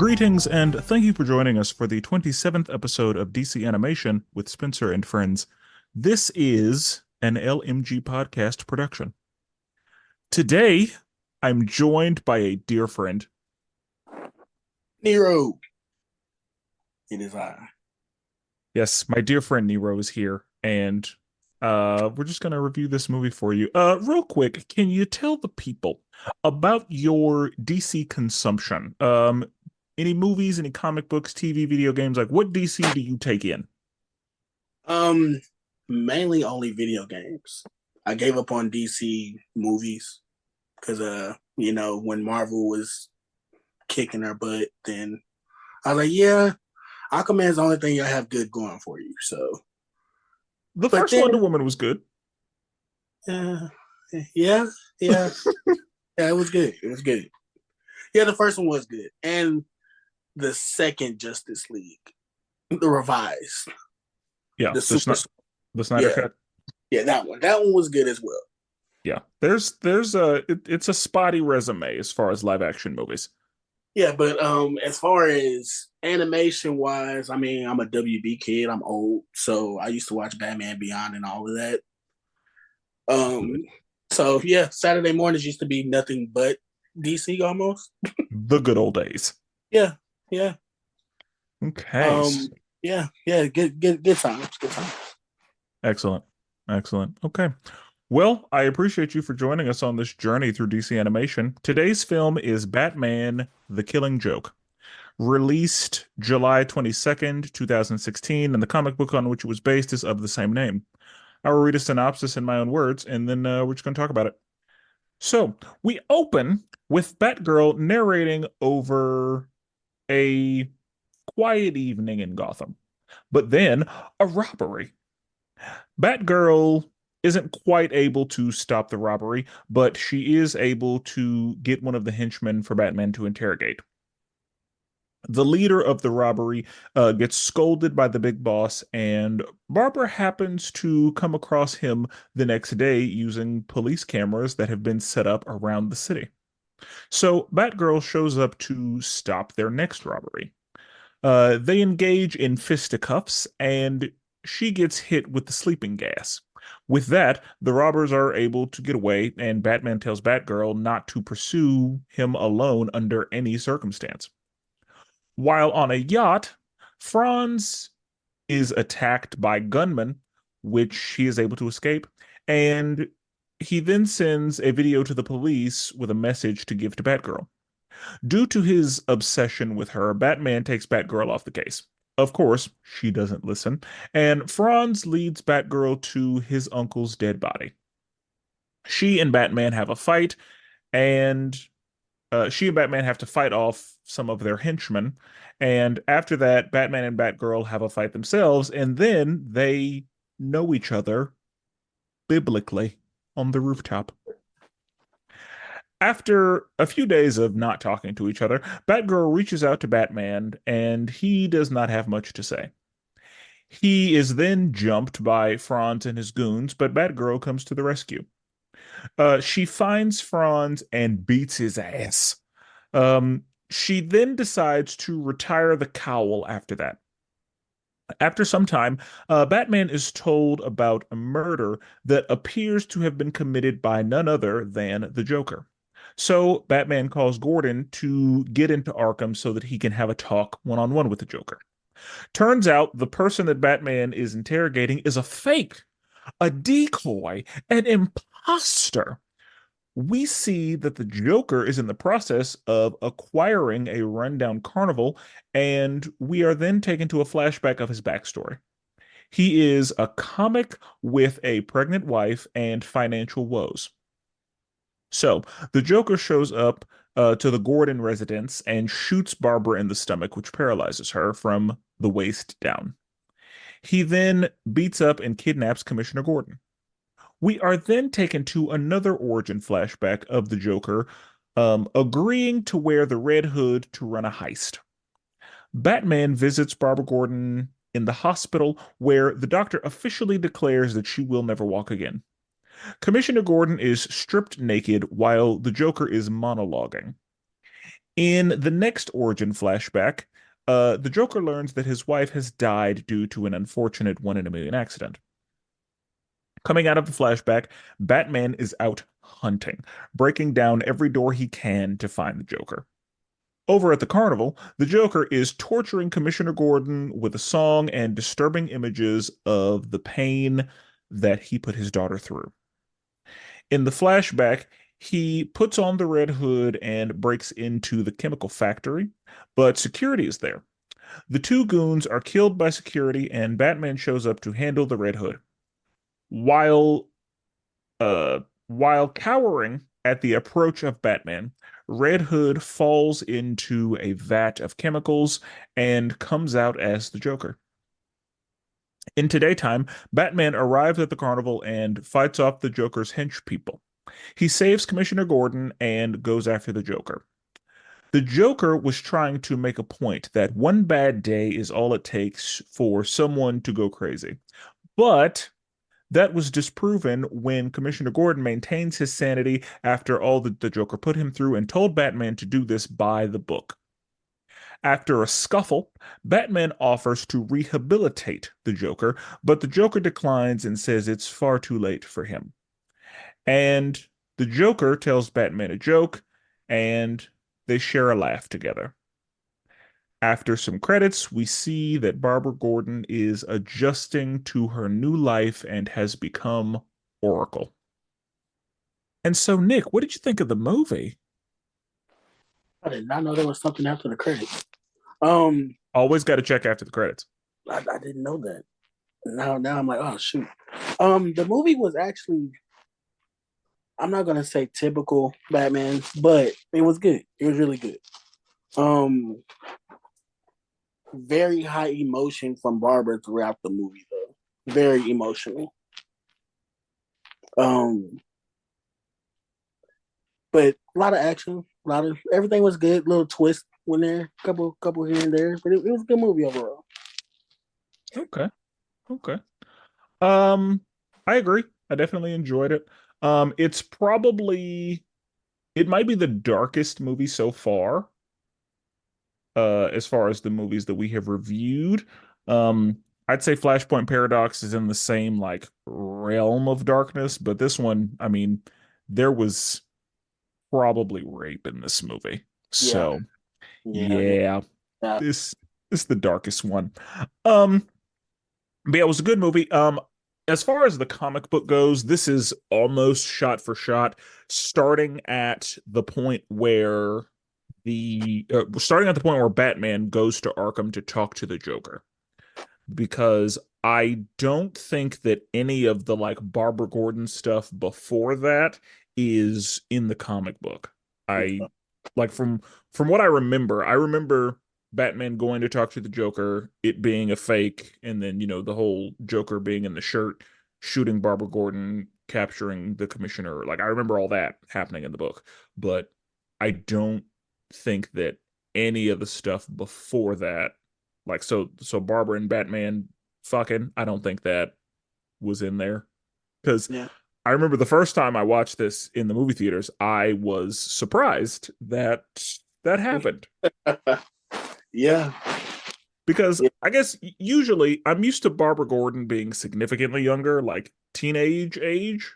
Greetings and thank you for joining us for the 27th episode of DC Animation with Spencer and Friends. This is an LMG Podcast Production. Today, I'm joined by a dear friend. Nero. It is I. Yes, my dear friend Nero is here, and we're just going to review this movie for you. Real quick, can you tell the people about your DC consumption? Any movies, any comic books, TV, video games? Like, what DC do you take in? Mainly only video games. I gave up on DC movies because when Marvel was kicking our butt, then I was like, yeah, Aquaman's the only thing I have good going for you. So The but first then Wonder Woman was good. uh, yeah, yeah. Yeah, it was good. It was good. Yeah, the first one was good. And the second Justice League, the revised, Yeah, the super, the Snyder yeah, Cut. yeah, that one. That one was good as well. Yeah, it's a spotty resume as far as live action movies. Yeah, but as far as animation wise, I mean, I'm a WB kid. I'm old, so I used to watch Batman Beyond and all of that. Good. So yeah, Saturday mornings used to be nothing but DC almost. The good old days. Yeah, yeah. Okay. Um, yeah, yeah. Good times. Good times. Excellent. Excellent. Okay. Well, I appreciate you for joining us on this journey through DC animation. Today's film is Batman: The Killing Joke, released July 22nd, 2016, and the comic book on which it was based is of the same name. I will read a synopsis in my own words, and then we're just going to talk about it. So, we open with Batgirl narrating over a quiet evening in Gotham, but then a robbery. Batgirl isn't quite able to stop the robbery, but she is able to get one of the henchmen for Batman to interrogate. The leader of the robbery gets scolded by the big boss, and Barbara happens to come across him the next day using police cameras that have been set up around the city. So Batgirl shows up to stop their next robbery. They engage in fisticuffs, and she gets hit with the sleeping gas. With that, the robbers are able to get away, and Batman tells Batgirl not to pursue him alone under any circumstance. While on a yacht, Franz is attacked by gunmen, which he is able to escape, and he then sends a video to the police with a message to give to Batgirl. Due to his obsession with her, Batman takes Batgirl off the case. Of course, she doesn't listen, and Franz leads Batgirl to his uncle's dead body. She and Batman have a fight, and she and Batman have to fight off some of their henchmen. And after that, Batman and Batgirl have a fight themselves, and then they know each other biblically on the rooftop. After a few days of not talking to each other, Batgirl reaches out to Batman, and he does not have much to say. He is then jumped by Franz and his goons, but Batgirl comes to the rescue. She finds Franz and beats his ass. She then decides to retire the cowl after that. After some time, Batman is told about a murder that appears to have been committed by none other than the Joker. So Batman calls Gordon to get into Arkham so that he can have a talk one-on-one with the Joker. Turns out the person that Batman is interrogating is a fake, a decoy, an imposter. We see that the Joker is in the process of acquiring a rundown carnival, and we are then taken to a flashback of his backstory. He is a comic with a pregnant wife and financial woes. So the Joker shows up to the Gordon residence and shoots Barbara in the stomach, which paralyzes her from the waist down. He then beats up and kidnaps Commissioner Gordon. We are then taken to another origin flashback of the Joker, agreeing to wear the Red Hood to run a heist. Batman visits Barbara Gordon in the hospital, where the doctor officially declares that she will never walk again. Commissioner Gordon is stripped naked while the Joker is monologuing. In the next origin flashback, the Joker learns that his wife has died due to an unfortunate one in a million accident. Coming out of the flashback, Batman is out hunting, breaking down every door he can to find the Joker. Over at the carnival, the Joker is torturing Commissioner Gordon with a song and disturbing images of the pain that he put his daughter through. In the flashback, he puts on the Red Hood and breaks into the chemical factory, but security is there. The two goons are killed by security, and Batman shows up to handle the Red Hood. While while cowering at the approach of Batman, Red Hood falls into a vat of chemicals and comes out as the Joker. In today's time, Batman arrives at the carnival and fights off the Joker's hench people. He saves Commissioner Gordon and goes after the Joker. The Joker was trying to make a point that one bad day is all it takes for someone to go crazy. But that was disproven when Commissioner Gordon maintains his sanity after all that the Joker put him through and told Batman to do this by the book. After a scuffle, Batman offers to rehabilitate the Joker, but the Joker declines and says it's far too late for him. And the Joker tells Batman a joke, and they share a laugh together. After some credits, we see that Barbara Gordon is adjusting to her new life and has become Oracle. And so, Nick, what did you think of the movie? I did not know there was something after the credits. Um, Always got to check after the credits. I didn't know that. Now I'm like, oh shoot. The movie was actually, I'm not gonna say typical Batman, but it was good. It was really good. Um, Very high emotion from Barbara throughout the movie, though. Very emotional. Um, but a lot of action, a lot of everything was good. Little twist when there, couple here and there, but it was a good movie overall. Okay. Okay. Um, I agree. I definitely enjoyed it. It's probably it might be the darkest movie so far as the movies that we have reviewed. I'd say Flashpoint Paradox is in the same like realm of darkness, but this one, I mean, there was probably rape in this movie. Yeah, So, yeah, yeah, yeah. this is the darkest one. Um, but yeah, it was a good movie. As far as the comic book goes, this is almost shot for shot, starting at the point where Batman goes to Arkham to talk to the Joker, because I don't think that any of the like Barbara Gordon stuff before that is in the comic book. I like from what I remember Batman going to talk to the Joker, it being a fake, and then the whole Joker being in the shirt, shooting Barbara Gordon, capturing the commissioner. Like I remember all that happening in the book, but I don't think that any of the stuff before that, like so Barbara and Batman fucking, I don't think that was in there, because Yeah. I remember the first time I watched this in the movie theaters, I was surprised that that happened, Yeah. because Yeah. I guess usually I'm used to Barbara Gordon being significantly younger, like teenage age,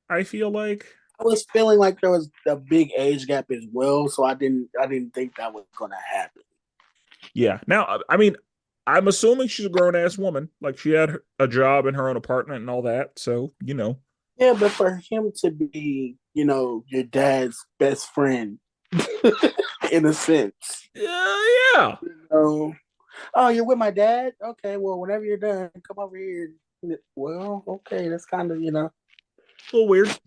I feel like. I was feeling like there was a big age gap as well, so I didn't think that was gonna happen. Yeah. Now, I mean, I'm assuming she's a grown ass woman. Like she had a job in her own apartment and all that. So, Yeah, but for him to be, your dad's best friend, in a sense. yeah, yeah. Oh, oh, you're with my dad? Okay, well, whenever you're done, come over here. Well, okay, that's kind of, A little weird.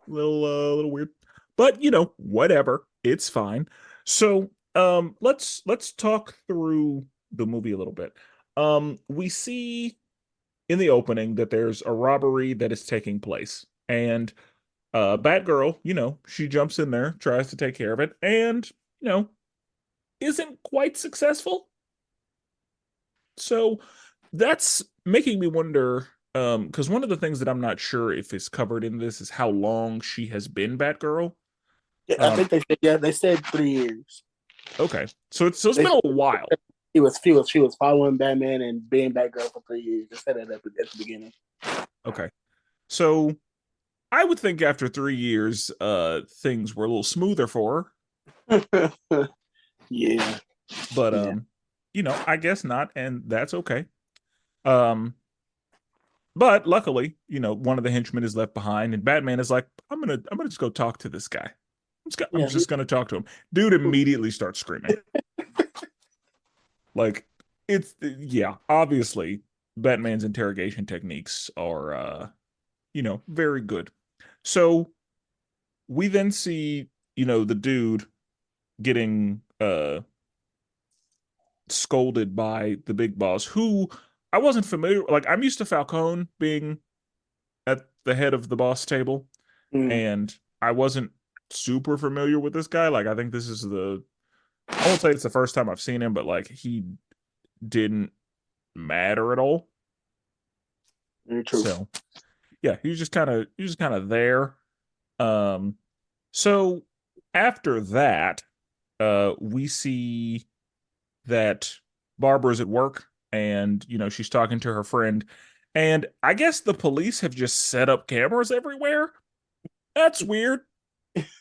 Little weird. But, whatever. It's fine. So, let's talk through the movie a little bit. We see in the opening that there's a robbery that is taking place. And Batgirl, she jumps in there, tries to take care of it, and, you know, isn't quite successful. So that's making me wonder, because one of the things that I'm not sure if is covered in this is how long she has been Batgirl. yeah, I Um, think they said 3 years. Okay. So it's been a while. She was following Batman and being Batgirl for 3 years. Just said that at the beginning. Okay. So I would think after 3 years, things were a little smoother for Yeah, her, but yeah, I guess not, and that's okay. Um, but luckily, one of the henchmen is left behind, and Batman is like, I'm gonna just go talk to this guy. I'm yeah. just gonna talk to him. Dude immediately starts screaming. Like, yeah, obviously, Batman's interrogation techniques are, very good. So we then see, the dude getting scolded by the big boss, who I wasn't familiar. Like, I'm used to Falcone being at the head of the boss table, Mm, and I wasn't super familiar with this guy. Like, I think this is I won't say it's the first time I've seen him, but like he didn't matter at all. very true. So yeah, he was just kind of there. Um, so after that, we see that Barbara's at work, and she's talking to her friend, and I guess the police have just set up cameras everywhere. That's weird.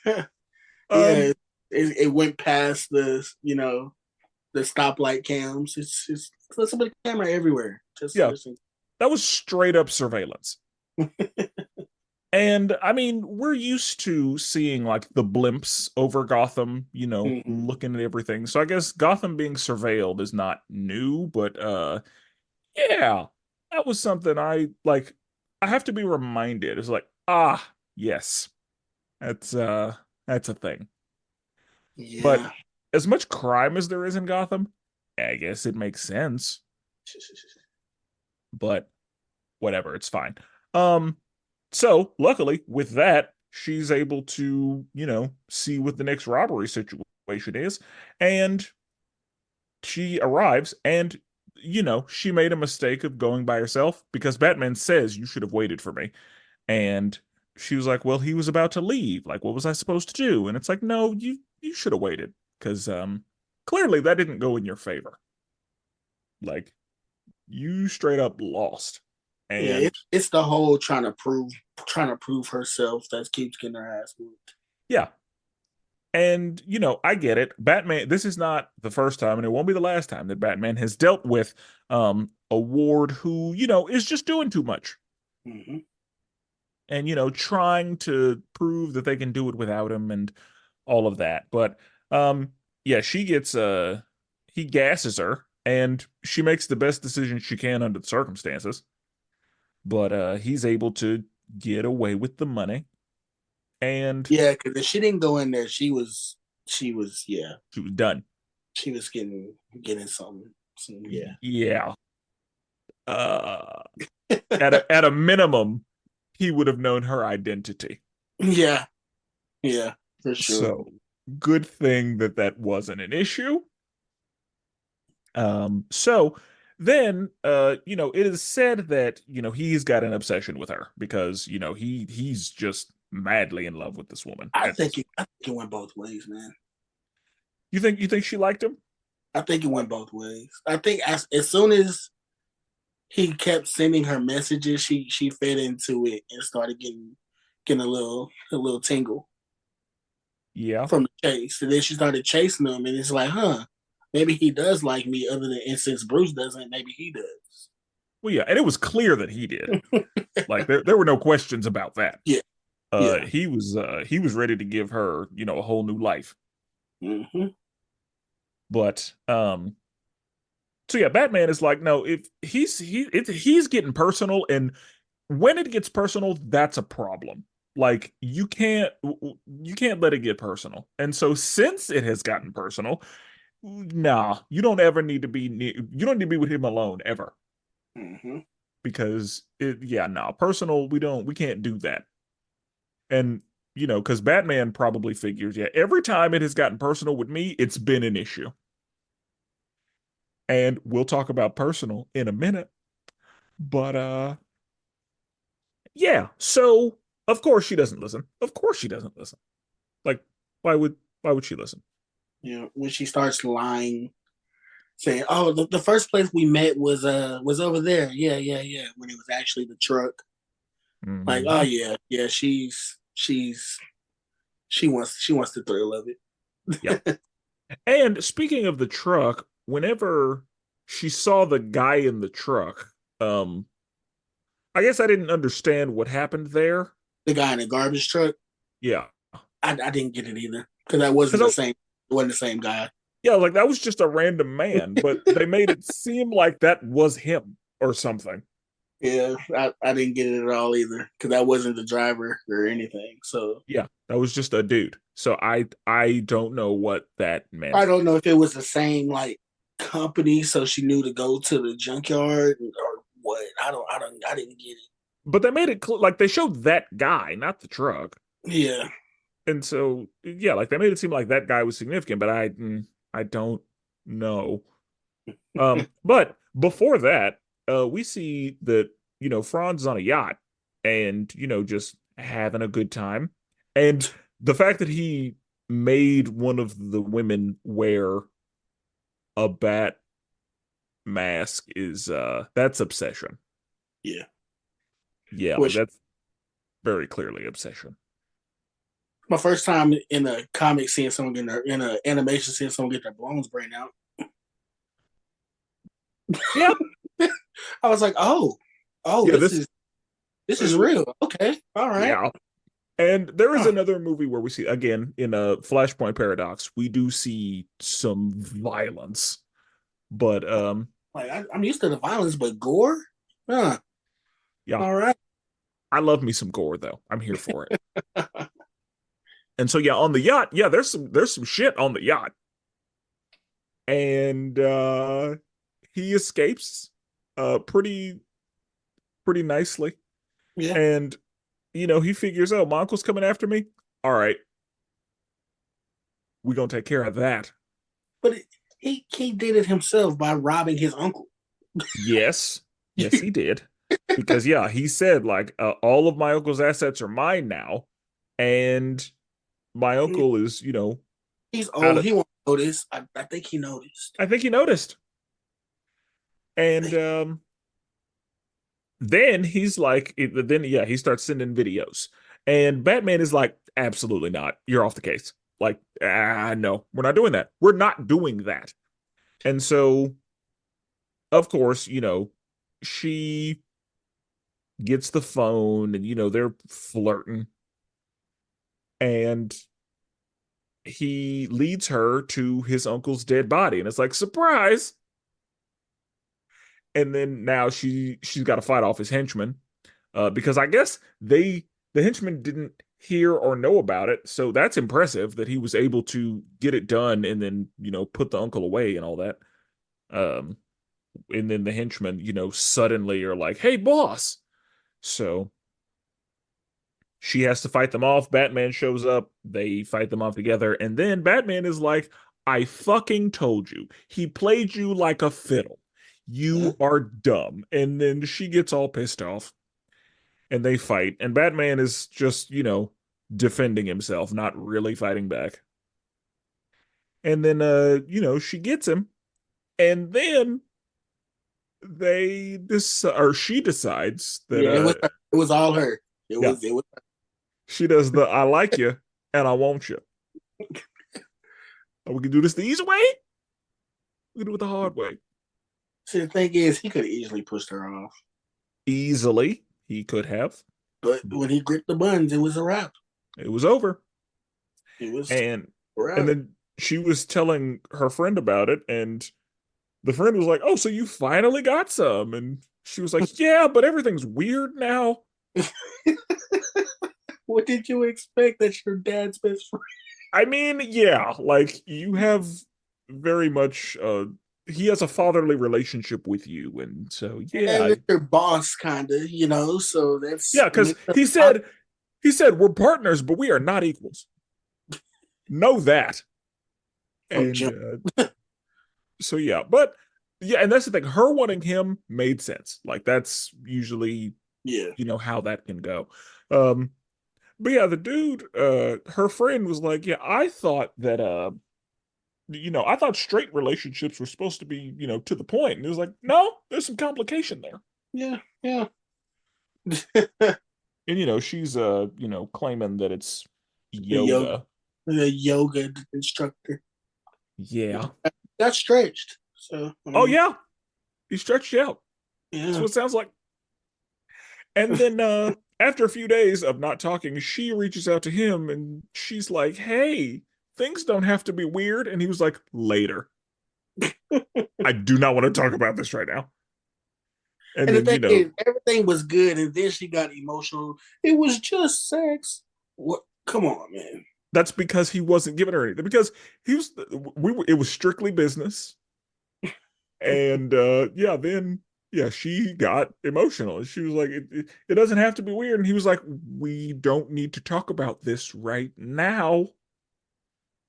Yeah, Um, it went past the stoplight cams. It's there's a camera everywhere. Just yeah, listen. that was straight up surveillance. And I mean, we're used to seeing like the blimps over Gotham, Mhm. looking at everything. So I guess Gotham being surveilled is not new, but yeah, that was something I have to be reminded. It's like, yes, that's uh that's a thing. But Yeah. as much crime as there is in Gotham, I guess it makes sense. But whatever, it's fine. Um, so luckily with that, she's able to, see what the next robbery situation is, and she arrives, and she made a mistake of going by herself because Batman says you should have waited for me. And she was like, well, he was about to leave. Like, what was I supposed to do? And it's like, no, you should have waited because clearly that didn't go in your favor. Like, you straight up lost. Yeah, And it's the whole trying to prove herself that keeps getting her ass whooped. yeah, and I get it. Batman, this is not the first time, and it won't be the last time that Batman has dealt with a Ward who, is just doing too much. Hmm. And trying to prove that they can do it without him and all of that. But um yeah, she gets he gasses her, and she makes the best decision she can under the circumstances. But he's able to get away with the money, and Yeah, because if she didn't go in there, yeah, she was done. she was getting some yeah. Yeah. Uh at a minimum, he would have known her identity. Yeah, yeah, for sure. So good thing that that wasn't an issue. So then, it is said that, he's got an obsession with her because, he's just madly in love with this woman I at this. think it went both ways, man. You think she liked him? I think it went both ways. I think as soon as he kept sending her messages, she fed into it and started getting a little tingle Yeah. from the chase. And then she started chasing him, and it's like, maybe he does like me. Other than, and since Bruce doesn't, maybe he does. Well, yeah, and it was clear that he did. Like there were no questions about that. Yeah, yeah. He was ready to give her, a whole new life. Hmm. But so yeah, Batman is like, no, if he's getting personal, and when it gets personal, that's a problem. Like you can't let it get personal. And so since it has gotten personal, nah, you don't need to be with him alone ever, Hmm. because yeah, nah, personal, we can't do that. And because Batman probably figures, yeah, every time it has gotten personal with me, it's been an issue. And we'll talk about personal in a minute. But yeah, so of course she doesn't listen. Of course she doesn't listen. Like, why would why would she listen? When she starts lying, saying, "Oh, the first place we met was over there." Yeah, yeah, yeah. When it was actually the truck. Like, oh Hmm. yeah, yeah. She wants the thrill of Yeah. it. And speaking of the truck, whenever she saw the guy in the truck, um, I guess I didn't understand what happened there. The guy in the garbage truck. Yeah. I didn't get it either because that wasn't Because the same. It wasn't the same guy. yeah, like that was just a random man, but they made it seem like that was him or something. Yeah, I didn't get it at all either because that wasn't the driver or anything. So Yeah, that was just a dude. So I don't know what that I meant. don't know if it was the same like company, so she knew to go to the junkyard or what. I didn't get it. But they made it like they showed that guy, not the truck. Yeah, And so yeah, like they made it seem like that guy was significant, but I don't know. But before that, we see that Franz on a yacht and just having a good time, and the fact that he made one of the women wear a bat mask is that's obsession. yeah. Yeah, like Which that's very clearly obsession. my first time in a comic seeing someone getting their in an animation seeing someone get their bones brain out. Yeah, I was like, oh, yeah, this is uh, real. Okay, all right. yeah. And there is Huh. another movie where we see again in a Flashpoint Paradox, we do see some violence, but Like I'm used to the violence, but gore. Huh. yeah, All right. I love me some gore though. I'm here for it. And so yeah, on the yacht, yeah, there's some shit on the yacht. And he escapes pretty nicely. Yeah, And he figures, oh, my uncle's coming after me. All right, we're gonna take care of that. but he did it himself by robbing his uncle. Yes, yes, he did. Because yeah, he said like all of my uncle's assets are mine now, and my uncle is, He's out old. of He won't notice. I think he noticed. I think he noticed. And then he's like, then yeah, he starts sending videos, and Batman is like, absolutely not. You're off the case. Like, no, we're not doing that. We're not doing that. And so, of course, she gets the phone, and they're flirting, and he leads her to his uncle's dead body, and it's like surprise. And then now she's got to fight off his henchmen, because I guess the henchmen didn't hear or know about it, so that's impressive that he was able to get it done and then put the uncle away and all that. Um, and then the henchmen suddenly are like, "Hey, boss!" So she has to fight them off. Batman shows up. They fight them off together, and then Batman is like, "I fucking told you. He played you like a fiddle. Huh? You are dumb." And then she gets all pissed off and they fight. And Batman is just, defending himself, not really fighting back. And then, she gets him. And then she decides that, Yeah, it was her. It was all her. It yeah, was it was. she does the I like you and I want you. We can do this the easy way. We can do it the hard way. See, the thing is, he could have easily pushed her off, Easily, he could have. but when he gripped the buttons, it was a wrap. It was over. It was And a and wrap. then she was telling her friend about it, and the friend was like, "Oh, so you finally got some?" And she was like, "Yeah, but everything's weird now." What did you expect? That's your dad's best friend. I mean, yeah, like you have very much he has a fatherly relationship with you, and so And yeah. it's your boss, kind of, so Yeah, that's because he said we're partners, but we are not equals. Know that. from And Jim. so yeah, but yeah, and that's the thing. Her wanting him made sense. Like that's usually, Yeah. how that can go. Um, but yeah, the dude, her friend was like, yeah, I thought that I thought straight relationships were supposed to be, to the point. And it was like, no, there's some complication there. Yeah, yeah. And she's claiming that it's The yoga, yoga. the yoga instructor. Yeah. Got stretched. So I Oh mean, yeah. He stretched you out. That's yeah. what it sounds like. And then after a few days of not talking, she reaches out to him and she's like, "Hey, things don't have to be weird." And he was like, "Later. I do not want to talk about this right now." And And the then, thing is, everything was good, and then she got emotional. It was just sex. What? Come on, man. that's because he wasn't giving her anything because he was it was strictly business. And yeah, then yeah, she got emotional. And she was like, it doesn't have to be weird. And he was like, we don't need to talk about this right now.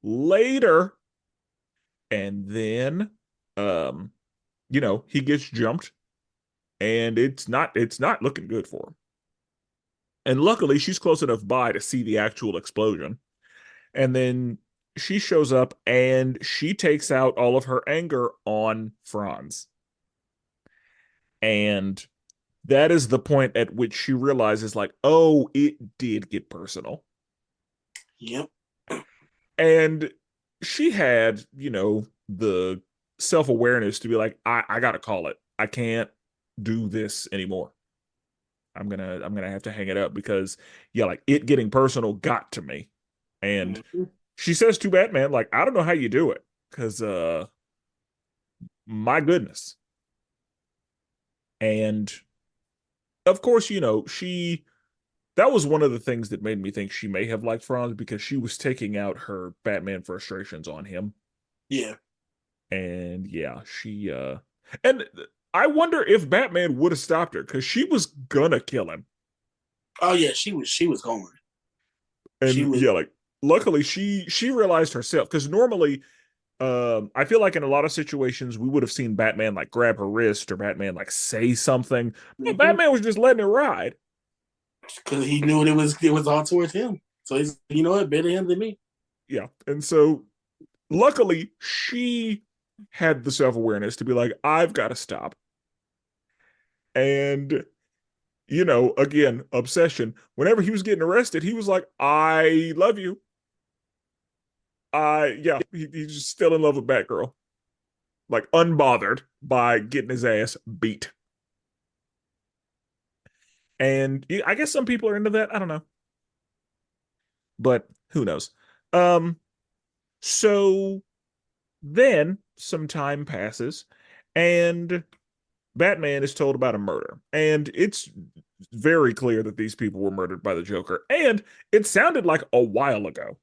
Later. And then um, he gets jumped and it's not looking good for him. And luckily she's close enough by to see the actual explosion. And then she shows up and she takes out all of her anger on Franz. And that is the point at which she realizes, like, oh, it did get personal. Yep. And she had, the self-awareness to be like, I gotta call it. I can't do this anymore. I'm gonna have to hang it up because yeah, like it getting personal got to me. And Mhm. she says to Batman, like, I don't know how you do it. Cause my goodness. And of course, she that was one of the things that made me think she may have liked Franz because she was taking out her Batman frustrations on him. Yeah. And yeah, and I wonder if Batman would have stopped her because she was gonna kill him. Oh yeah, she was going. She And was. yeah, like luckily she realized herself because normally I feel like in a lot of situations we would have seen Batman like grab her wrist or Batman like say something, but Mhm. Batman was just letting it ride. Because he knew it was all towards him. So he's better him than me. Yeah. And so luckily she had the self-awareness to be like, I've got to stop. And again, obsession. Whenever he was getting arrested, he was like, I love you. Yeah, he's just still in love with Batgirl. Like unbothered by getting his ass beat. And I guess some people are into that. I don't know. But who knows? Um, so then some time passes and Batman is told about a murder. And it's very clear that these people were murdered by the Joker. And it sounded like a while ago.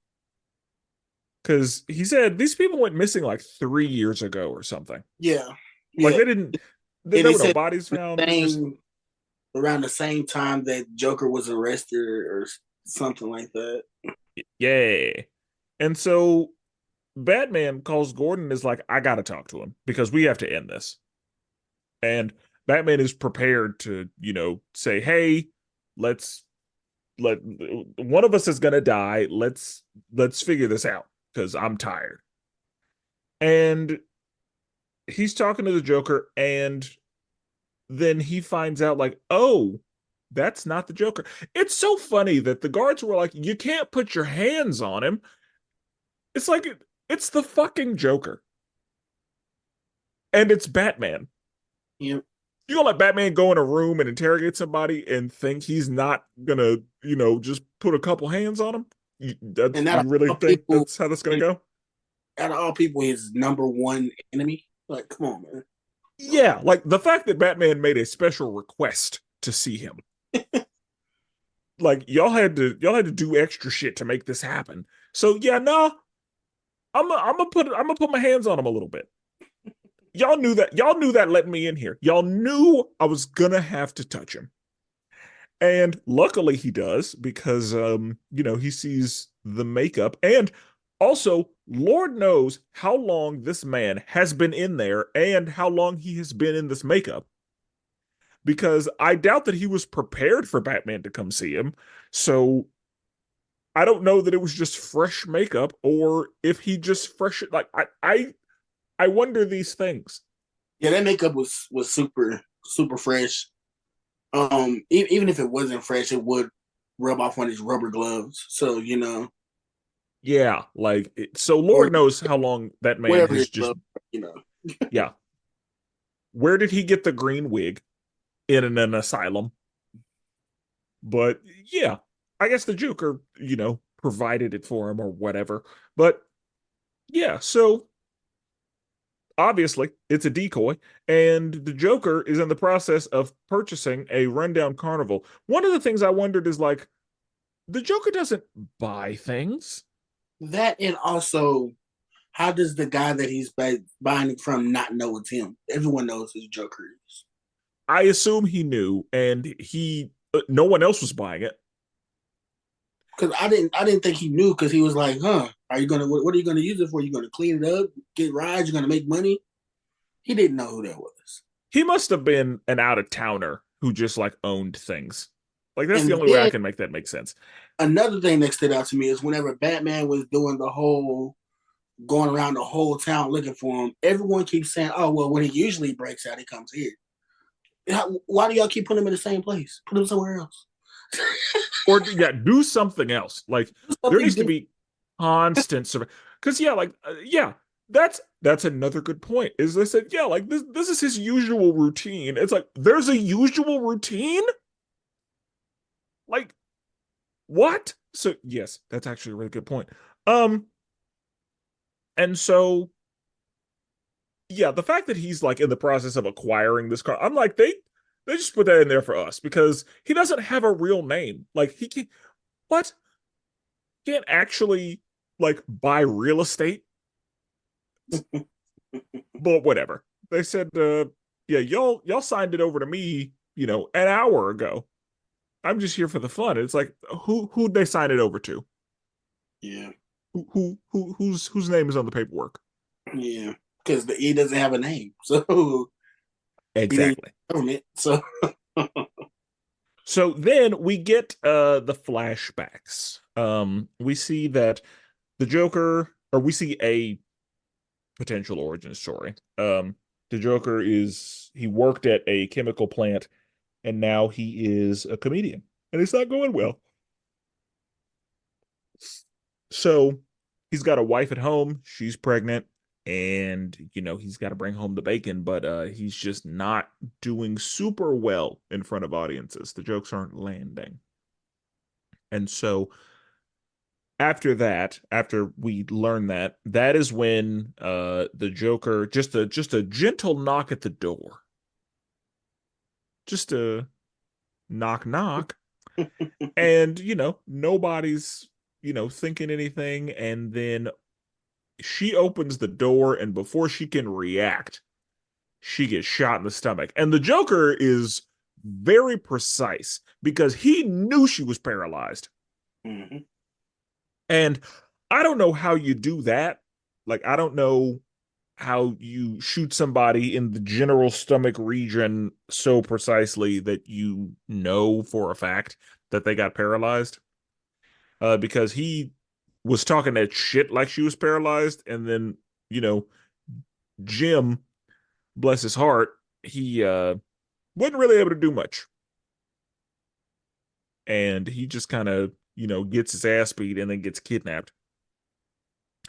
Because he said these people went missing like 3 years ago or something. Yeah. Like Yeah. And there they were no said bodies found. It was just, same around the same time that Joker was arrested or something like that. yeah. And so Batman calls Gordon and is like, I got to talk to him because we have to end this. And Batman is prepared to, say, hey, let's let one of us is going to die. Let's figure this out because I'm tired. And he's talking to the Joker and then he finds out like, oh, that's not the Joker. It's so funny that the guards were like, you can't put your hands on him. It's like it's the fucking Joker. And it's Batman. Yep. You gonna let Batman go in a room and interrogate somebody and think he's not gonna, just put a couple hands on him? And You really all think people, that's how that's gonna go? out of all people, his number one enemy. Like, come on, man. Yeah, like the fact that Batman made a special request to see him. Like y'all had to do extra shit to make this happen. So yeah, no, I'm gonna put my hands on him a little bit. Y'all knew that. Y'all knew that letting me in here. Y'all knew I was gonna have to touch him. And luckily he does because he sees the makeup and also Lord knows how long this man has been in there and how long he has been in this makeup because I doubt that he was prepared for Batman to come see him. So I don't know that it was just fresh makeup or if he just fresh like I wonder these things. Yeah, that makeup was super fresh. Even if it wasn't fresh, it would rub off on his rubber gloves. So Yeah, like so or Lord knows how long that man whatever has his just glove, you know. yeah. Where did he get the green wig? In an asylum. But yeah, I guess the Joker, provided it for him or whatever. But yeah, so obviously it's a decoy, and the Joker is in the process of purchasing a rundown carnival. One of the things I wondered is like, the Joker doesn't buy things. That and also, how does the guy that he's buying it from not know it's him? Everyone knows who Joker is. I assume he knew, and no one else was buying it. Because I didn't think he knew because he was like, huh, are you gonna what are you gonna use it for? You gonna clean it up, get rides, you're gonna make money? He didn't know who that was. He must have been an out of towner who just like owned things. Like that's the And only way I then can make that make sense. another thing that stood out to me is whenever Batman was doing the whole going around the whole town looking for him, everyone keeps saying, oh well, when he usually breaks out, he comes here. Why do y'all keep putting him in the same place? Put him somewhere else. Or yeah, do something else. Like Do there something needs to different. be constant because yeah, like yeah, that's another good point. Is they said yeah, like this is his usual routine. It's like there's a usual routine. Like what? So yes, that's actually a really good point. Um, and so yeah, the fact that he's like in the process of acquiring this car, I'm like they just put that in there for us because he doesn't have a real name. Like he can what? Can't actually like buy real estate, but whatever. They said, yeah, y'all signed it over to me, an hour ago. I'm just here for the fun. It's like who'd they sign it over to? Yeah, Whose name is on the paperwork? yeah. Because he doesn't have a name, so he didn't Exactly. own it. So So then we get the flashbacks. We see that the Joker, or we see a potential origin story. The Joker he worked at a chemical plant and now he is a comedian and it's not going well. So he's got a wife at home, she's pregnant, and he's got to bring home the bacon, but he's just not doing super well in front of audiences. The jokes aren't landing. And so after we learn that, that is when the Joker just a gentle knock at the door. Just a knock knock. And nobody's thinking anything, and then she opens the door, and before she can react, she gets shot in the stomach. And the Joker is very precise because he knew she was paralyzed. mhm. And I don't know how you do that. Like, I don't know how you shoot somebody in the general stomach region so precisely that you know for a fact that they got paralyzed. Because he was talking that shit like she was paralyzed, and then you know Jim, bless his heart, he wasn't really able to do much, and he just kind of gets his ass beat and then gets kidnapped,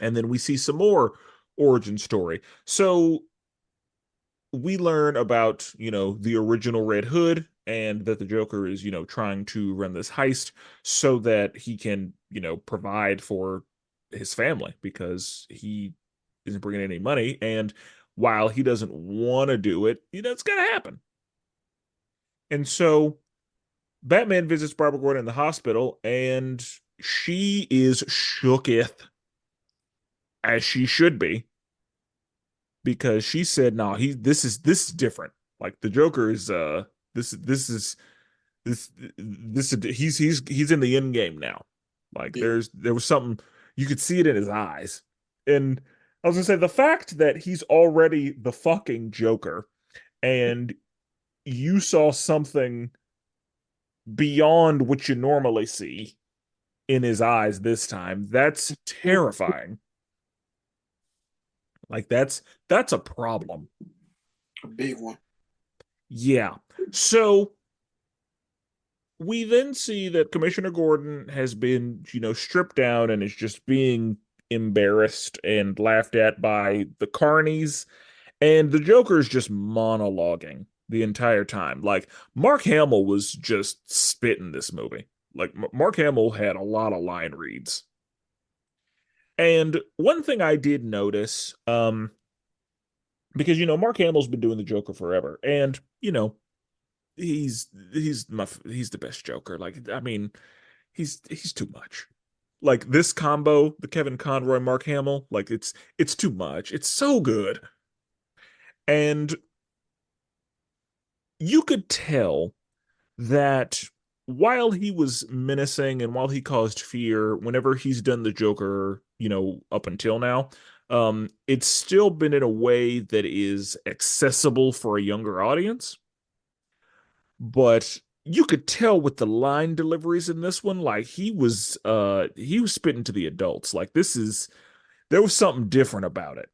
and then we see some more origin story. So we learn about the original Red Hood and that the Joker is trying to run this heist so that he can provide for his family because he isn't bringing any money, and while he doesn't want to do it, it's gonna happen. And so Batman visits Barbara Gordon in the hospital, and she is shooketh, as she should be, because she said, "No, this is different. Like the Joker is this is this he's in the end game now. Like Yeah. there was something you could see it in his eyes." And I was gonna say the fact that he's already the fucking Joker, and you saw something beyond what you normally see. in his eyes this time. That's terrifying. Like that's a problem. A big one. Yeah. So we then see that Commissioner Gordon has been, stripped down and is just being embarrassed and laughed at by the carnies, and the Joker's just monologuing the entire time. Like Mark Hamill was just spitting this movie. Like Mark Hamill had a lot of line reads. And one thing I did notice, because Mark Hamill's been doing the Joker forever, and he's the best Joker. Like, I mean, he's too much. Like this combo, the Kevin Conroy Mark Hamill, like it's too much. It's so good. And you could tell that while he was menacing and while he caused fear, whenever he's done the Joker, up until now, it's still been in a way that is accessible for a younger audience. But you could tell with the line deliveries in this one, like he was spitting to the adults. Like there was something different about it.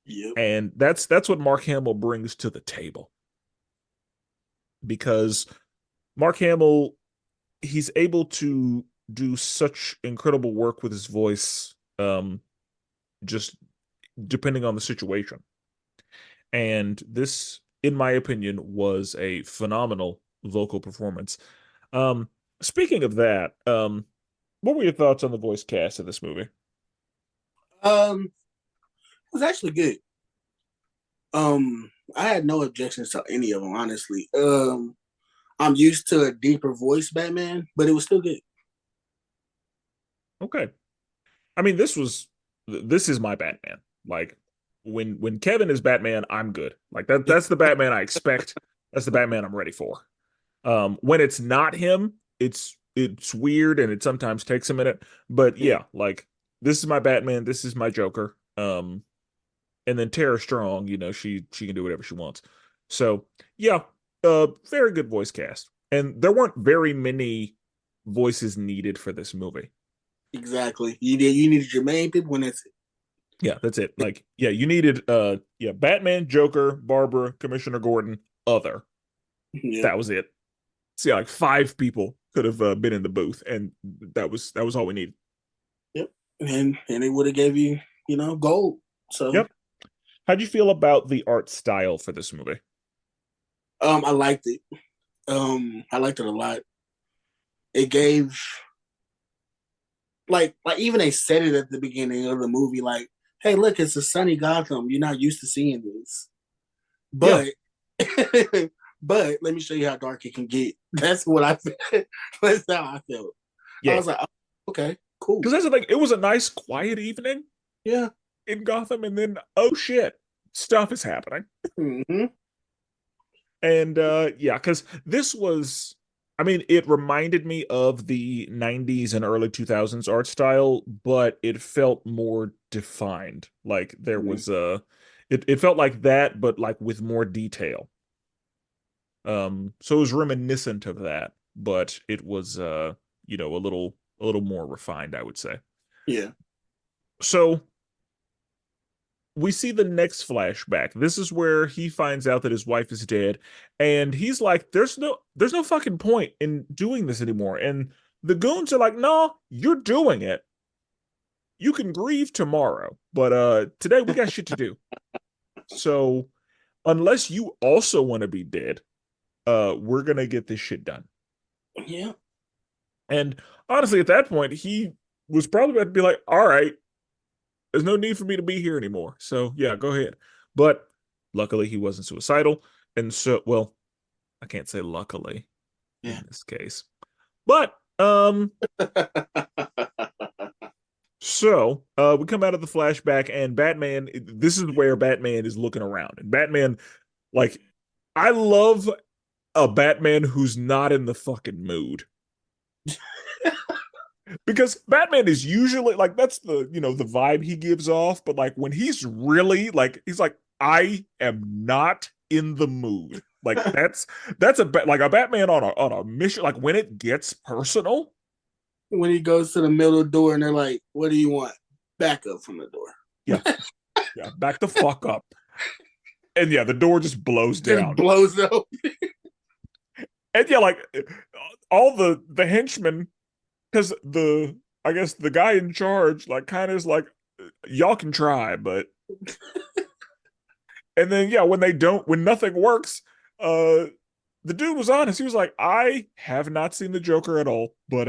Yep. And that's what Mark Hamill brings to the table. Because Mark Hamill, he's able to do such incredible work with his voice, just depending on the situation. And this, in my opinion, was a phenomenal vocal performance. Um, Speaking of that, what were your thoughts on the voice cast of this movie? It was actually good. I had no objections to any of them, honestly. I'm used to a deeper voice Batman, but it was still good. Okay. I mean, this is my Batman. Like when Kevin is Batman, I'm good. Like that's the Batman I expect. That's the Batman I'm ready for. When it's not him, it's weird and it sometimes takes a minute. But Yeah. yeah, like this is my Batman, this is my Joker. And then Tara Strong, she can do whatever she wants. So yeah, very good voice cast. And there weren't very many voices needed for this movie. Exactly. You needed your main people, and that's it. Yeah, that's it. Like, yeah, you needed Batman, Joker, Barbara, Commissioner Gordon, other. Yep. That was it. See, like five people could have been in the booth, and that was all we needed. Yep. And it would have gave you, gold. So Yep. How'd you feel about the art style for this movie? I liked it. I liked it a lot. It gave like even they said it at the beginning of the movie, like, hey, look, it's a sunny Gotham. You're not used to seeing this. Yeah, But but let me show you how dark it can get. That's what I felt. That's how I felt. I yeah. was like, oh, okay, cool. Because that's the thing. It was a nice, quiet evening Yeah. in Gotham, and then oh shit, stuff is happening. Mm-hmm. And yeah, because this was, I mean, it reminded me of the 90s and early 2000s art style, but it felt more defined. Like there Mm-hmm. was it felt like that, but like with more detail. So it was reminiscent of that, but it was a little more refined, I would say. Yeah. So we see the next flashback. This is where he finds out that his wife is dead, and he's like, "There's no fucking point in doing this anymore." And the goons are like, "No, you're doing it. You can grieve tomorrow, but today we got shit to do. So unless you also want to be dead, we're gonna get this shit done." Yeah. And honestly, at that point, he was probably about to be like, "All right, there's no need for me to be here anymore. So yeah, go ahead." But luckily he wasn't suicidal. And so, well, I can't say luckily Yeah. in this case. But so we come out of the flashback and Batman, this is where Batman is looking around. And Batman, like, I love a Batman who's not in the fucking mood. Because Batman is usually like that's the vibe he gives off, but like when he's really like he's like I am not in the mood. Like that's like a Batman on a mission. Like when it gets personal, when he goes to the middle door and they're like, "What do you want?" Back up from the door. Yeah, yeah, back the fuck up. And yeah, the door just blows Just down. blows up. And yeah, like all the henchmen, because I guess the guy in charge, like, kind of is like, y'all can try, but and then yeah, when nothing works, uh, the dude was honest. He was like, I have not seen the Joker at all, but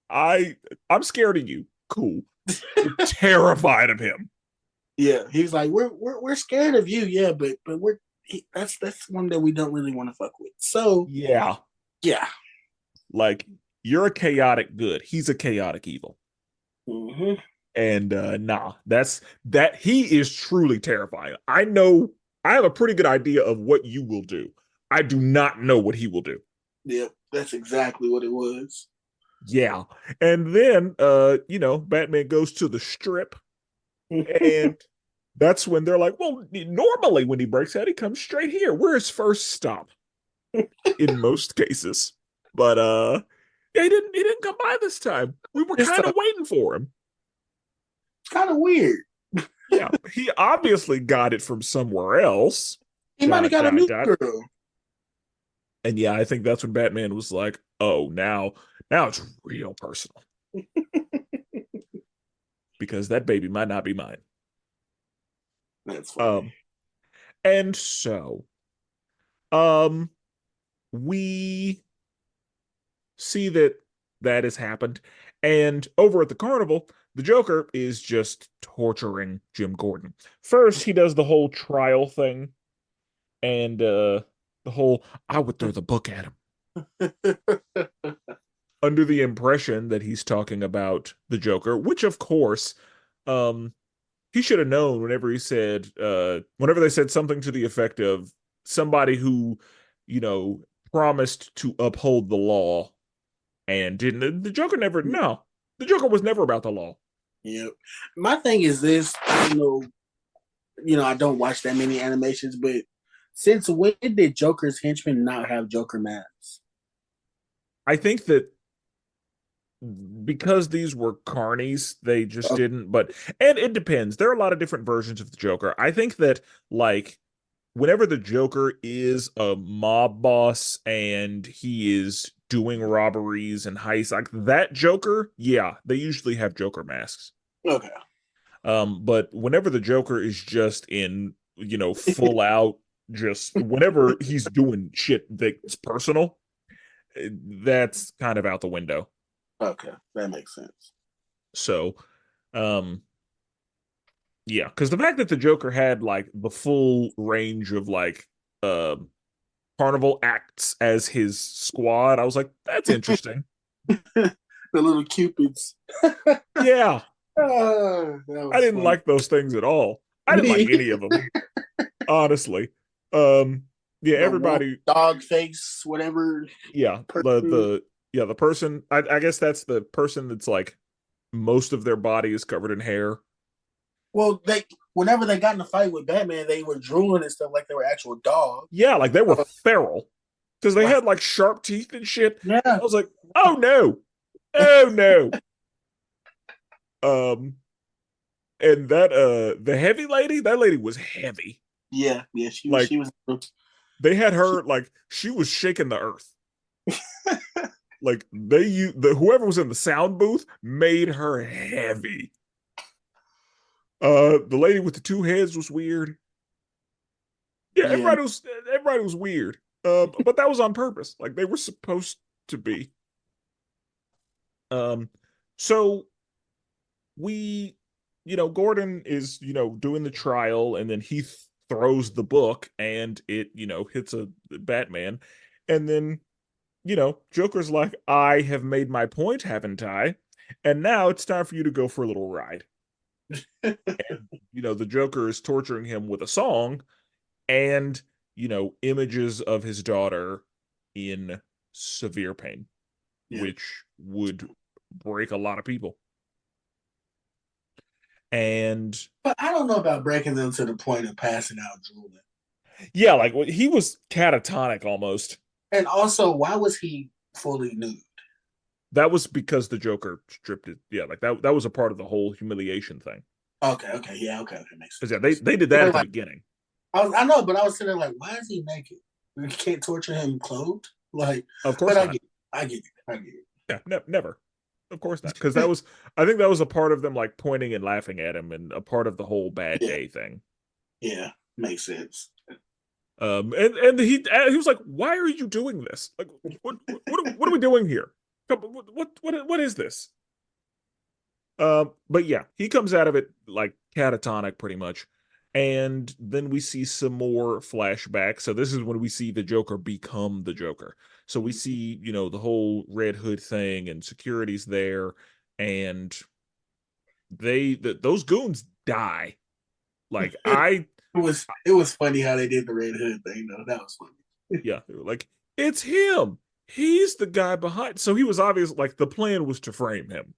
I I'm scared of you. Cool. You're terrified of him. Yeah, he's like, we're scared of you, yeah, but that's one that we don't really want to fuck with. So Yeah. yeah. Like, you're a chaotic good. He's a chaotic evil. Mm-hmm. And nah, that he is truly terrifying. I know I have a pretty good idea of what you will do. I do not know what he will do. Yep, that's exactly what it was. Yeah. And then Batman goes to the strip, and that's when they're like, well, normally when he breaks out, he comes straight here. We're his first stop in most cases. But yeah, he didn't come by this time. We were It's kind of waiting for him. kind of weird. Yeah, he obviously got it from somewhere else. He might have Dot got a dot new dot. girl. And yeah, I think that's when Batman was like, "Oh, now it's real personal because that baby might not be mine." That's funny. Um, and so, um, we see that has happened, and over at the carnival, the Joker is just torturing Jim Gordon. First, he does the whole trial thing, and the whole I would throw the book at him, under the impression that he's talking about the Joker, which of course, um, he should have known whenever they said something to the effect of somebody who, you know, promised to uphold the law and didn't. The Joker never, no, the Joker was never about the law. Yep. My thing is this, I don't watch that many animations, but since when did Joker's henchmen not have Joker masks? I think that because these were carnies, they just Okay. didn't. But and it depends. There are a lot of different versions of the Joker. I think that, like, whenever the Joker is a mob boss and he is doing robberies and heists, like that Joker, yeah, they usually have Joker masks. Okay. But whenever the Joker is just in, full out, just whenever he's doing shit that's personal, that's kind of out the window. Okay. That makes sense. So, um, yeah, because the fact that the Joker had like the full range of like um carnival acts as his squad, I was like, that's interesting. The little cupids. Yeah, That I was didn't funny. like those things at all. I didn't like Me, any of them, honestly. Um, yeah, the wolf, everybody, dog face, whatever yeah, person. the person. I guess that's the person that's like most of their body is covered in hair. Well, whenever they got in a fight with Batman, they were drooling and stuff like they were actual dogs. Yeah, like they were So, feral because they like, had like sharp teeth and shit. yeah, I was like, oh no, oh no. Um, and the heavy lady, that lady was heavy. yeah. She Like was. they had She, her like she was shaking the earth. Like whoever was in the sound booth made her heavy. The lady with the two heads was weird. Yeah, yeah, everybody was weird. But that was on purpose. Like they were supposed to be. Um, so we, Gordon is, doing the trial, and then he throws the book, and it, hits a Batman, and then, Joker's like, I have made my point, haven't I? And now it's time for you to go for a little ride. And, the Joker is torturing him with a song and, images of his daughter in severe pain, yeah. which would break a lot of people. And But I don't know about breaking them to the point of passing out drooling. yeah, like he was catatonic almost. And also, why was he fully nude? That was because the Joker stripped it. Yeah, like that was a part of the whole humiliation thing. Okay, okay, yeah, okay, that makes Because sense. yeah, they did that But at the like, beginning. I know, but I was sitting there like, why is he naked? You can't torture him clothed, like. Of But course not. I get it, I get it. Yeah, never. Of course not. Because that was, I think that was a part of them like pointing and laughing at him, and a part of the whole bad Yeah, day thing. yeah, makes sense. And he was like, "Why are you doing this? Like, what are we doing here? What is this?" But yeah, he comes out of it like catatonic pretty much. And then we see some more flashbacks. So this is when we see the Joker become the Joker. So we see, the whole Red Hood thing and security's there, and those goons die. Like It was funny how they did the Red Hood thing though. That was funny. yeah, they were like, it's him. He's the guy behind. So he was obvious, like the plan was to frame him.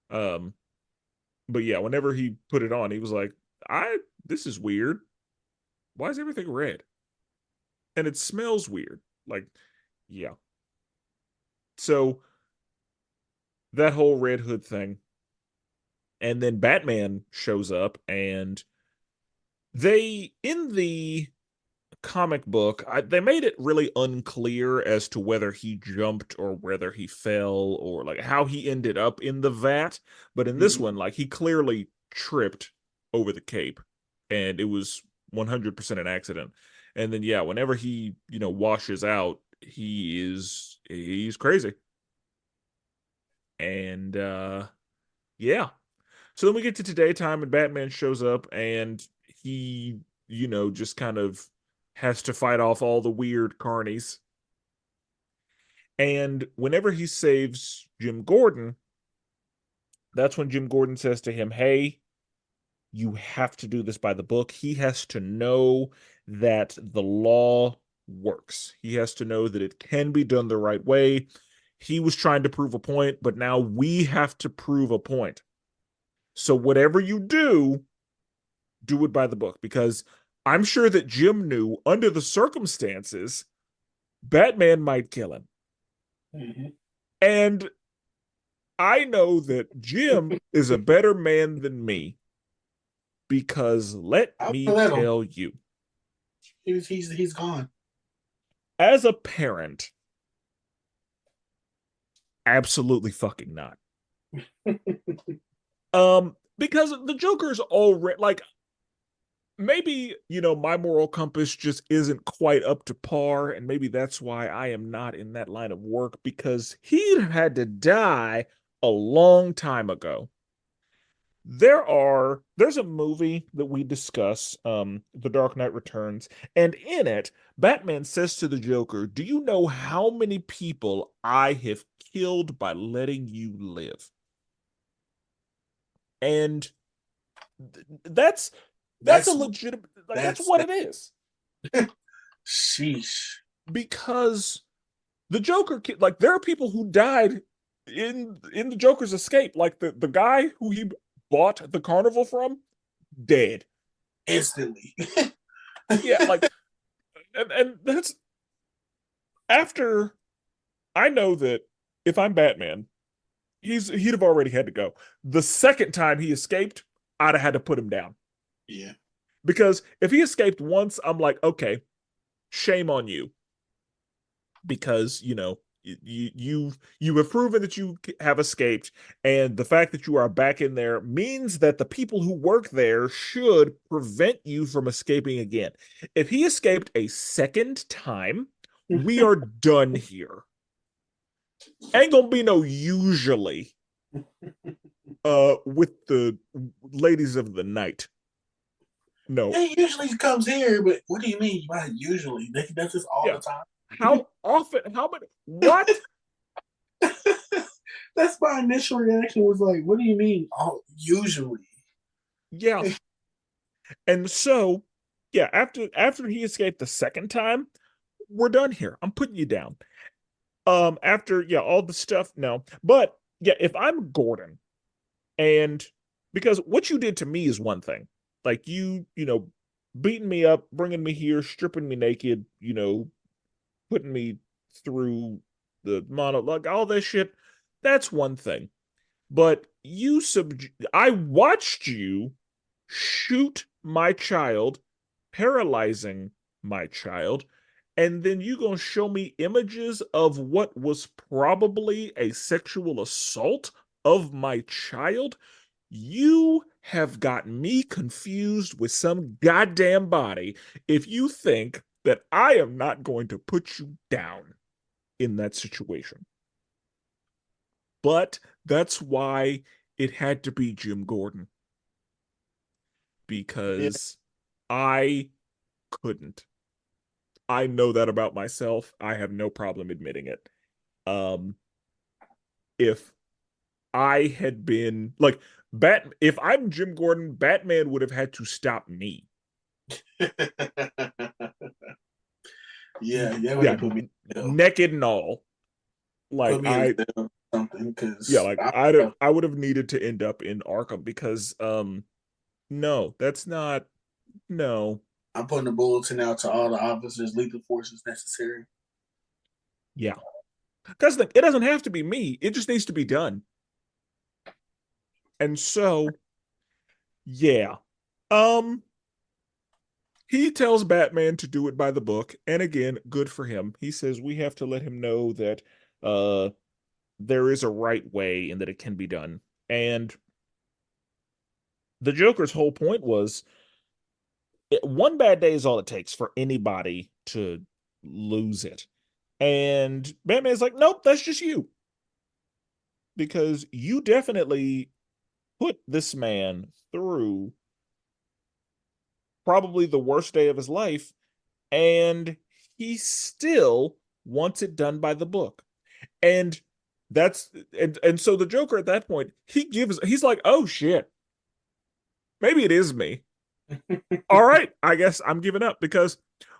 Um, but yeah, whenever he put it on, he was like, this is weird. Why is everything red? And it smells weird. Like, yeah. So that whole Red Hood thing. And then Batman shows up, and in the comic book, they made it really unclear as to whether he jumped or whether he fell or like how he ended up in the vat. But in this Mhm. one, like he clearly tripped over the cape, and it was 100% an accident. And then yeah, whenever he washes out, he's crazy. And yeah. So then we get to today time, and Batman shows up, and he just kind of has to fight off all the weird carnies. And whenever he saves Jim Gordon, that's when Jim Gordon says to him, "Hey, you have to do this by the book." He has to know that the law works. He has to know that it can be done the right way. He was trying to prove a point, but now we have to prove a point. So whatever you do it by the book, because I'm sure that Jim knew under the circumstances, Batman might kill him. Mhm. And I know that Jim is a better man than me, because let I me let him. tell you, He's gone. as a parent, absolutely fucking not. Because the Joker's already like, maybe, my moral compass just isn't quite up to par, and maybe that's why I am not in that line of work, because he had to die a long time ago. There's a movie that we discuss, The Dark Knight Returns, and in it, Batman says to the Joker, "Do you know how many people I have killed by letting you live?" And that's a That's legitimate, like that's that's what that. it is. Sheesh. Because the Joker, like there are people who died in the Joker's escape, like the guy who he bought the carnival from, dead. Instantly. Yeah, like, and that's after I know that if I'm Batman, he'd have already had to go. The second time he escaped, I'd have had to put him down, Yeah. because if he escaped once, I'm like, okay, shame on you, because you have proven that you have escaped, and the fact that you are back in there means that the people who work there should prevent you from escaping again. If he escaped a second time, we are done here. Ain't gonna be no usually with the ladies of the night. No. He usually comes here, but what do you mean by usually? He does this all Yeah. the time. How often? How many? What? That's my initial reaction was like, what do you mean? Oh, usually. Yeah. And so, yeah, after he escaped the second time, we're done here. I'm putting you down. After yeah, all the stuff, no. But yeah, if I'm Gordon, and because what you did to me is one thing. Like beating me up, bringing me here, stripping me naked, putting me through the monologue, all this shit, that's one thing. But I watched you shoot my child, paralyzing my child, and then you gonna show me images of what was probably a sexual assault of my child? You have got me confused with some goddamn body if you think that I am not going to put you down in that situation. But that's why it had to be Jim Gordon, Yeah, because I couldn't. I know that about myself. I have no problem admitting it. Um, if I had been like if I'm Jim Gordon, Batman would have had to stop me. yeah, that would Yeah, have put me in jail. naked and all. Like Put me in I jail or something yeah, because like I would have needed to end up in Arkham because no, that's not no. I'm putting a bulletin out to all the officers, lethal force is necessary. Yeah. Because it doesn't have to be me. It just needs to be done. And so, yeah. Um he tells Batman to do it by the book, and again, good for him. He says we have to let him know that uh there is a right way and that it can be done. And the Joker's whole point was one bad day is all it takes for anybody to lose it. And Batman's like, nope, that's just you. Because you definitely put this man through probably the worst day of his life, and he still wants it done by the book. And and so the Joker at that point, he's like, oh shit, maybe it is me. All right, I guess I'm giving up, because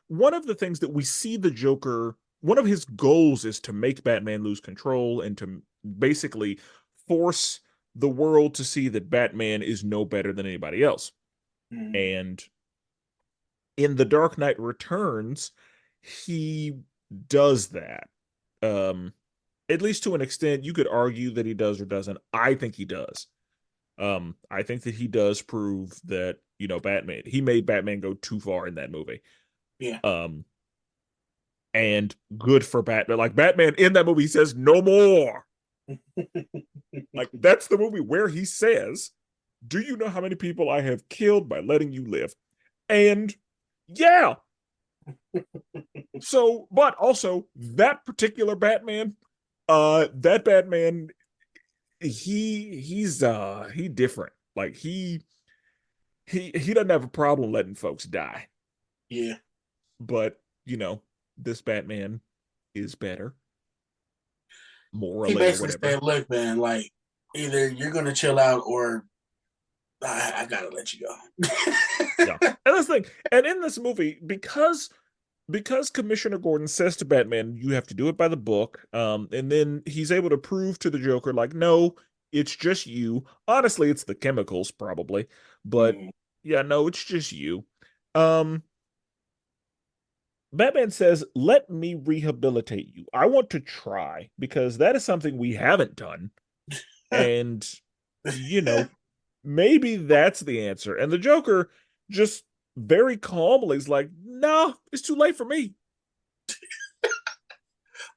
one of the things that we see the Joker, one of his goals is to make Batman lose control and to basically force the world to see that Batman is no better than anybody else. Mm. And in The Dark Knight Returns, he does that. Um, at least to an extent, you could argue that he does or doesn't. I think he does. I think that he does prove that, Batman, he made Batman go too far in that movie. Yeah. Um, and good for Batman. Like Batman in that movie says no more. Like that's the movie where he says, "Do you know how many people I have killed by letting you live?" And yeah. So, but also that particular Batman, that Batman, he different. Like he doesn't have a problem letting folks die. Yeah. But, this Batman is better He morally or basically whatever. said, look, man, like either you're gonna chill out or I gotta let you Yeah. go. And that's the thing. And in this movie, because Commissioner Gordon says to Batman, you have to do it by the book, and then he's able to prove to the Joker, like, no, it's just you. Honestly, it's the chemicals, probably. But Mm. yeah, no, it's just you. Um, Batman says, let me rehabilitate you. I want to try, because that is something we haven't done. And, you know, maybe that's the answer. And the Joker just very calmly is like, no, it's too late for me.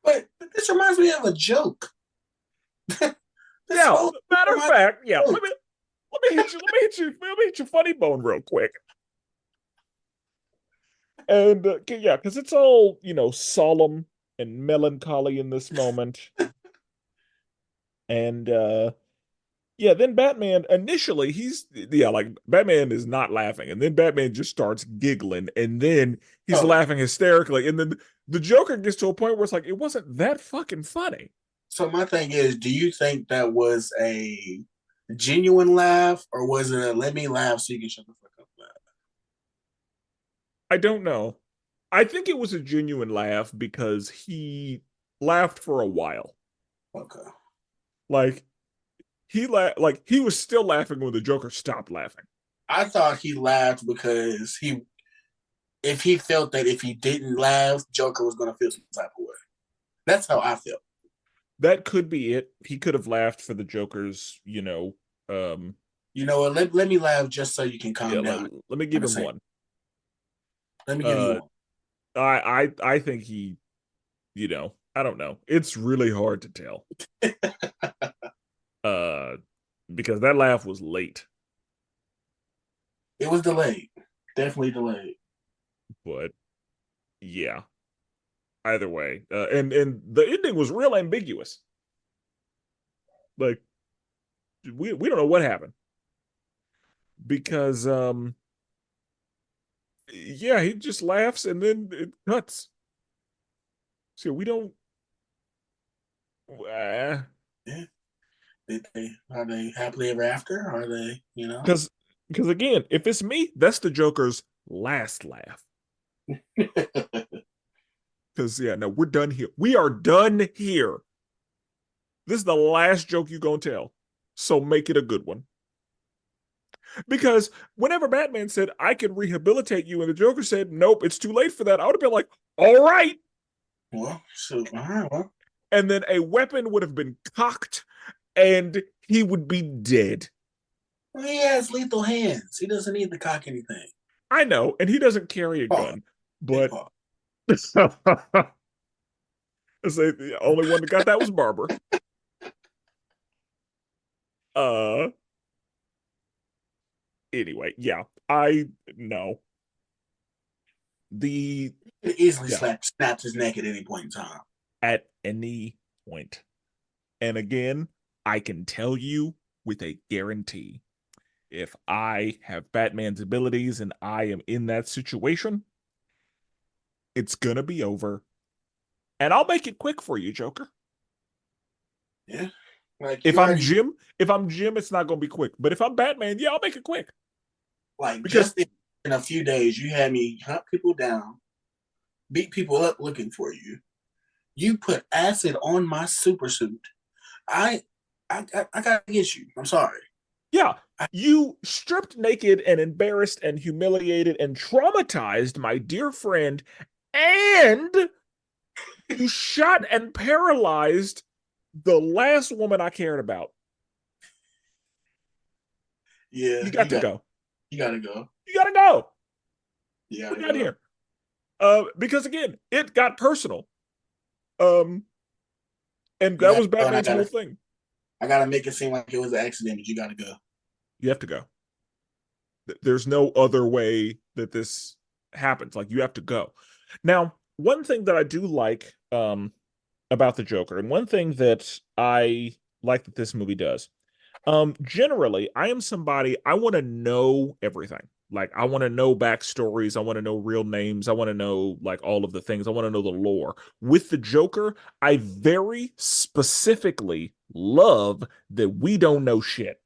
But this reminds me of a joke. This Yeah, whole matter of reminds fact, yeah, me of a let me hit your funny bone real quick. And yeah, because it's all, solemn and melancholy in this moment. And yeah, then Batman initially like Batman is not laughing, and then Batman just starts giggling, and then he's joke. laughing hysterically, and then the Joker gets to a point where it's like it wasn't that fucking funny. So my thing is, do you think that was a genuine laugh or was it a let me laugh so you can shut the fuck up laugh? I don't know. I think it was a genuine laugh because he laughed for a while. Okay. Like like he was still laughing when the Joker stopped laughing. I thought he laughed because if he felt that if he didn't laugh, Joker was gonna feel some type of way. That's how I felt. That could be it. He could have laughed for the Joker's, um, You know what? Let me laugh just so you can yeah, calm let, down. let me At give the him same, one. let me give you Uh, one. I think he, I don't know. It's really hard to tell. Uh, because that laugh was late, It was delayed, definitely delayed. but yeah. Either way, and the ending was real ambiguous. Like we don't know what happened because yeah, he just laughs and then it cuts. So we don't. Uh, Yeah. Did they are they happily ever after? Are they, you know? because again, if it's me, that's the Joker's last laugh. Because yeah, no, we're done here. We are done here. This is the last joke you gonna tell. So make it a good one. Because whenever Batman said, I can rehabilitate you, and the Joker said, nope, it's too late for that, I would have been like, all right. Well, so all right, well. And then a weapon would have been cocked and he would be dead. Well, he has lethal hands. He doesn't need to cock anything. I know, and he doesn't carry a Paul. gun, Yeah, but Paul. the only one that got that was Barber. Uh, anyway, yeah, I know the He could easily yeah snapped his neck at any point in time. at any point. And again, I can tell you with a guarantee, if I have Batman's abilities and I am in that situation, it's gonna be over. And I'll make it quick for you, Joker. Yeah. Like If you I'm already Jim, if I'm Jim, it's not gonna be quick. But if I'm Batman, yeah, I'll make it quick. like Because just in a few days, you had me hunt people down, beat people up looking for you. You put acid on my super suit. I I gotta get you. I'm sorry. yeah, I, you stripped naked and embarrassed and humiliated and traumatized my dear friend, and you shot and paralyzed the last woman I cared about. yeah, You got to go. you gotta go. You gotta go. You We're gotta done go. here. Because again, it got personal. Um, and You that gotta was go, and Batman's whole thing. I gotta make it seem like it was an accident, but you gotta go. You have to go. There's no other way that this happens. Like you have to go. Now, one thing that I do like about the Joker, and one thing that I like that this movie does, generally, I am somebody I want to know everything. Like I want to know backstories, I want to know real names, I want to know like all of the things, I want to know the lore. With the Joker, I very specifically love that we don't know shit.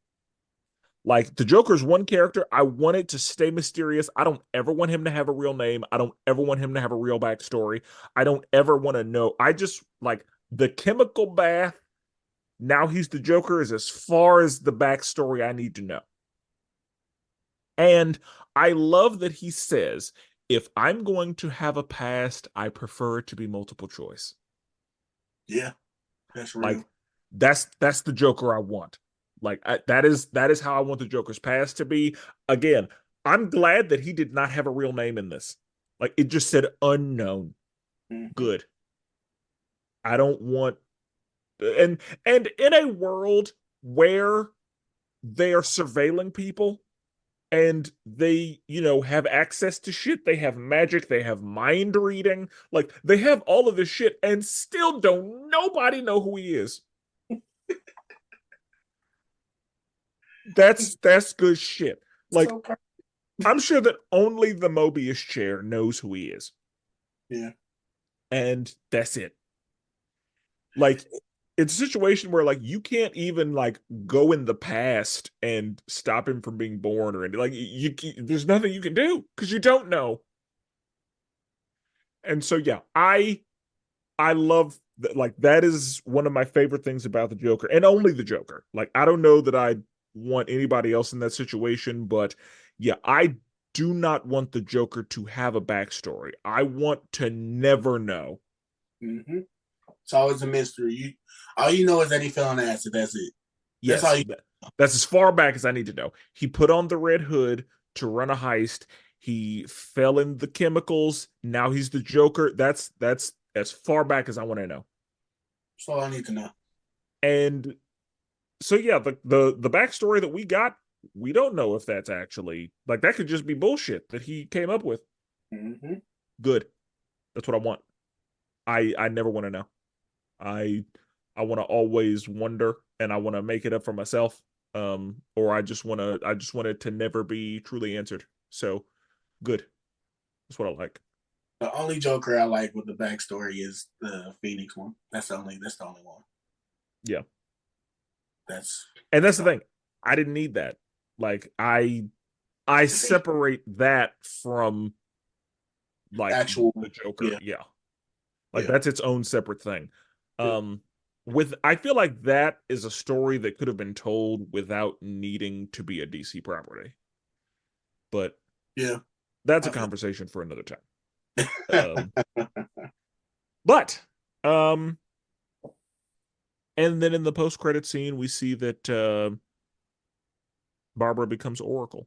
Like the Joker's one character, I want it to stay mysterious. I don't ever want him to have a real name. I don't ever want him to have a real backstory. I don't ever want to know. I just like the chemical bath. Now he's the Joker is as far as the backstory I need to know. And I love that he says, if I'm going to have a past, I prefer it to be multiple choice. Yeah, that's Like real. that's the Joker I want. Like that is how I want the Joker's past to be. Again, I'm glad that he did not have a real name in this. Like it just said unknown. Mm-hmm. Good. I don't want and in a world where they are surveilling people and they, have access to shit, they have magic, they have mind reading, like they have all of this shit and still don't nobody know who he is. That's good shit. Like So I'm sure that only the Mobius chair knows who he is, yeah, and that's it. Like it's a situation where like you can't even like go in the past and stop him from being born or anything. Like there's nothing you can do because you don't know. And so yeah, I love that. Like that is one of my favorite things about the Joker, and only the Joker. Like I don't know that I want anybody else in that situation, but yeah, I do not want the Joker to have a backstory. I want to never know. mm-hmm. It's always a mystery. All you know is that he fell on acid. That's it. That's all Yes, you. that's as far back as I need to know. He put on the red hood to run a heist. He fell in the chemicals. Now he's the Joker. That's as far back as I want to know. That's all I need to know. And so yeah, the backstory that we got, we don't know if that's actually like that could just be bullshit that he came up with. Mm-hmm. Good. That's what I want. I never want to know. I I want to always wonder and I want to make it up for myself. Or I just want it to never be truly answered. So good. That's what I like. The only Joker I like with the backstory is the Phoenix one. That's the only one. Yeah. That's And that's that's the all. thing. I didn't need that. Like I See, separate that from like actual, the Joker. yeah, Yeah. Like yeah, that's its own separate thing. yeah, Um with I feel like that is a story that could have been told without needing to be a DC property. But yeah. that's a I feel. conversation for another time. Um but um and then in the post credit scene we see that Barbara becomes Oracle.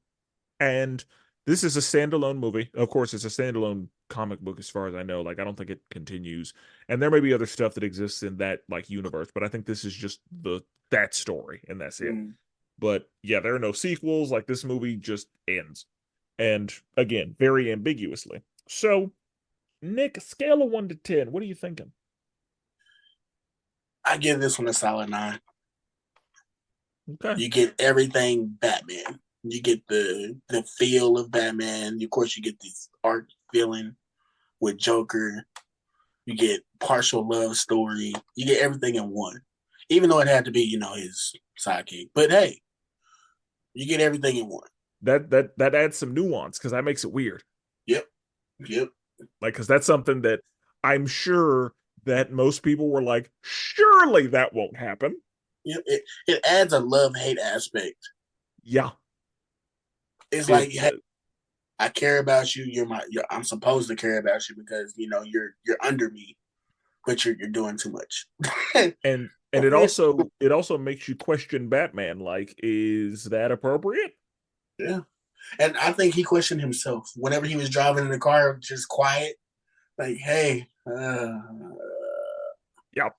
And this is a standalone movie. Of course, it's a standalone comic book as far as I know. Like I don't think it continues. And there may be other stuff that exists in that like universe, but I think this is just the that story and that's it. Mm. But yeah, there are no sequels. Like this movie just ends. And again, very ambiguously. So, Nick, scale of 1 to 10, what are you thinking? I give this one a solid 9. Okay. You get everything Batman. You get the feel of Batman. Of course, you get this art feeling with Joker. You get partial love story. You get everything in one. Even though it had to be, his sidekick. But hey, you get everything in one. That adds some nuance because that makes it weird. Yep. Yep. Like, because that's something that I'm sure that most people were like, surely that won't happen. Yep. It adds a love hate aspect. Yeah, It's it like, hey, I care about you. I'm supposed to care about you because you're under me, but you're doing too much. and it also makes you question Batman. Like, is that appropriate? Yeah. And I think he questioned himself whenever he was driving in the car, just quiet, like, hey, Yeah,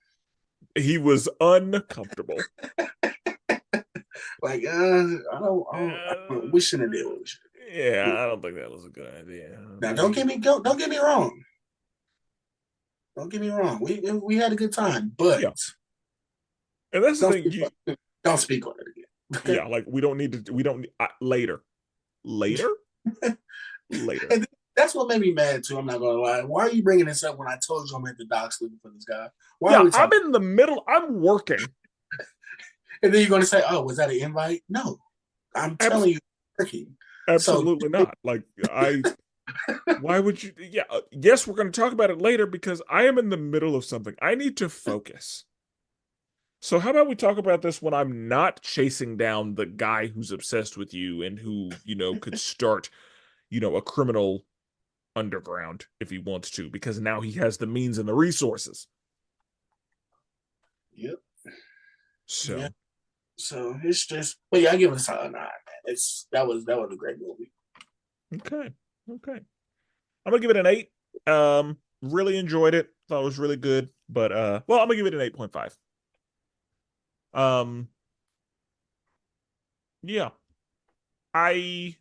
he was uncomfortable. like, we shouldn't have did what we should have did. Yeah, I don't think that was a good idea. Now, Maybe. don't get me wrong. Don't get me wrong. We had a good time, but Yeah, and that's the don't thing. speak on it. Don't speak on it again. Yeah, like we don't need to. We don't later, later, Okay. later. And that's what made me mad too. I'm not gonna lie. Why are you bringing this up when I told you I'm at the docks looking for this guy? Why are Yeah, we I'm talking? in the middle. I'm working. And then you're gonna say, "Oh, was that an invite?" No, I'm Abs- telling you, working. So Absolutely not. Like why would you? Yeah, yes, we're going to talk about it later because I am in the middle of something. I need to focus. So how about we talk about this when I'm not chasing down the guy who's obsessed with you and who, could start, a criminal underground if he wants to, because now he has the means and the resources. yep, yeah. So, So it's just, but yeah, I give it a solid 9, man. That was a great movie. okay. Okay. I'm gonna give it an 8. Really enjoyed it. Thought it was really good. But well, I'm gonna give it an 8.5. Um, yeah. I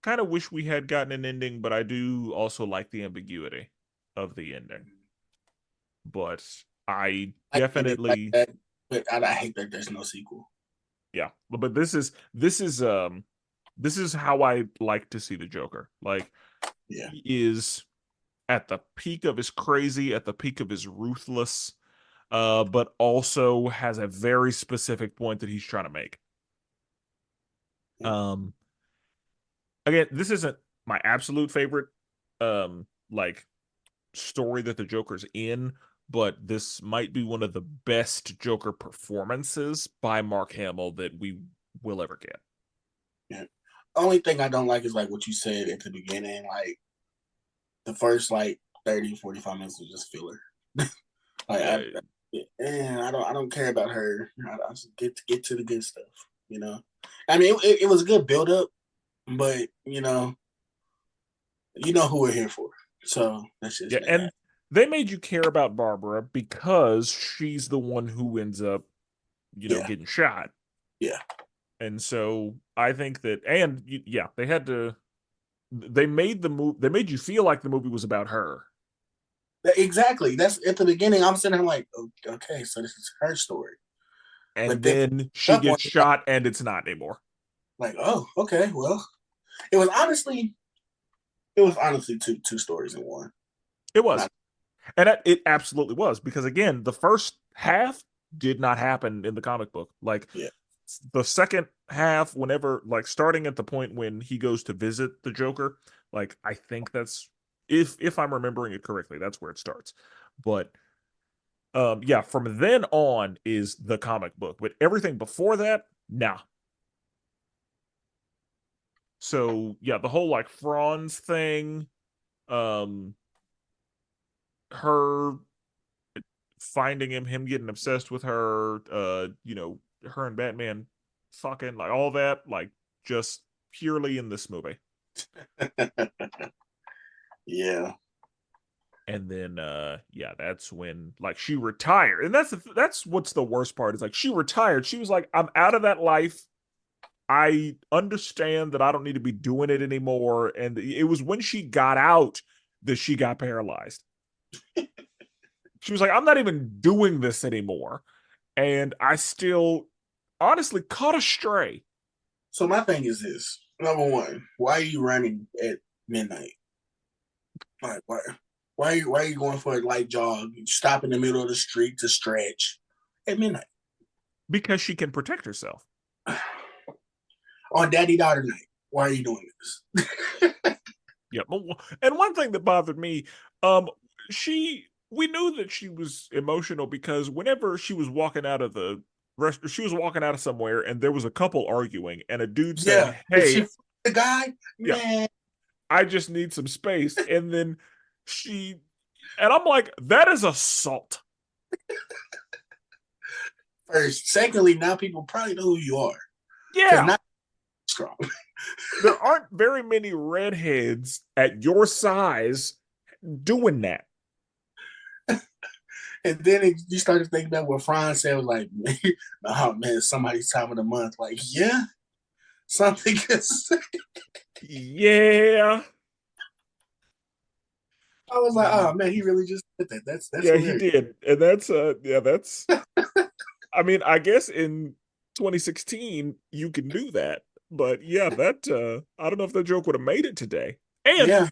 kind of wish we had gotten an ending, but I do also like the ambiguity of the ending. But I I ended like definitely, that, but I hate that there's no sequel. yeah. But this is how I like to see the Joker. Like Yeah, he is at the peak of his crazy, at the peak of his ruthless, but also has a very specific point that he's trying to make. yeah, Um, again, this isn't my absolute favorite, like story that the Joker's in, but this might be one of the best Joker performances by Mark Hamill that we will ever get. yeah. Only thing I don't like is like what you said at the beginning, like the first like 30, 45 minutes was just filler. Like Yeah, I don't care about her. I just get to the good stuff. You know, I mean, it was a good build up, but you know who we're here for. So that's yeah, just that. and they made you care about Barbara because she's the one who ends up, Yeah, getting shot. yeah, And so I think that, and yeah, they had to. They made the move. They made you feel like the movie was about her, exactly. That's at the beginning. I'm sitting there like, okay, so this is her story. But and then then she up on gets it, like, shot, and it's not anymore. oh, okay, well, it was honestly, it was honestly two stories in one. It Not was, and it absolutely was because again, the first half did not happen in the comic book. Like yeah, the second half, whenever like starting at the point when he goes to visit the Joker, like I think that's if I'm remembering it correctly, that's where it starts. But yeah, from then on is the comic book, but everything before that, nah. So yeah, the whole like Franz thing, um, her finding him getting obsessed with her, her and Batman fucking like all that, like just purely in this movie. yeah. And then yeah, that's when like she retired. And that's what's the worst part is like she retired. She was like, I'm out of that life. I understand that I don't need to be doing it anymore. And it was when she got out that she got paralyzed. She was like, I'm not even doing this anymore. And I still honestly caught a stray. So my thing is this: number one, why are you running at midnight? Like, why are you going for a light jog? You stop in the middle of the street to stretch at midnight Because she can protect herself. on daddy daughter night. Why are you doing this? Yep. And one thing that bothered me, um, we knew that she was emotional because whenever she was walking out of the rest, she was walking out of somewhere and there was a couple arguing, and a dude Yeah, said, if "Hey, she the guy, yeah, man. I just need some space," and then she, and I'm like, that is assault. First, secondly, now people probably know who you are because Yeah, not strong. there aren't very many redheads at your size doing that. And then you started thinking about what Franz said was like, oh man, somebody's time of the month. Like, yeah, something is. Yeah. I was like, oh man, he really just did that. That's Yeah, he hilarious. did. And that's yeah, that's I mean, I guess in 2016 you can do that. But yeah, that I don't know if that joke would have made it today. And Yeah,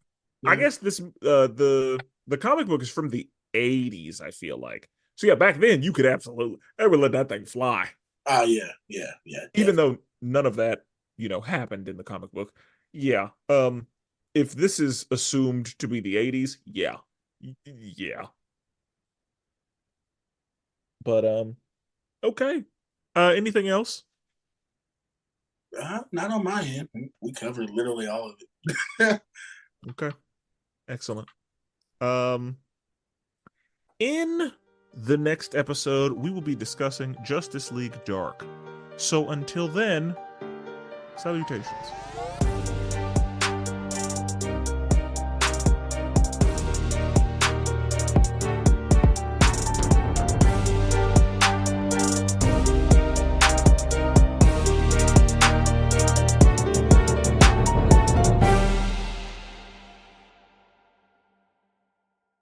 I yeah. guess this the comic book is from the 80s, I feel like. So yeah, back then you could absolutely they would let that thing fly. Oh yeah, yeah, yeah, Even definitely. though none of that, happened in the comic book. Yeah. If this is assumed to be the 80s, yeah. Yeah. But okay. Anything else? Not on my end. We covered literally all of it. Okay. Excellent. Um, in the next episode, we will be discussing Justice League Dark. So until then, salutations.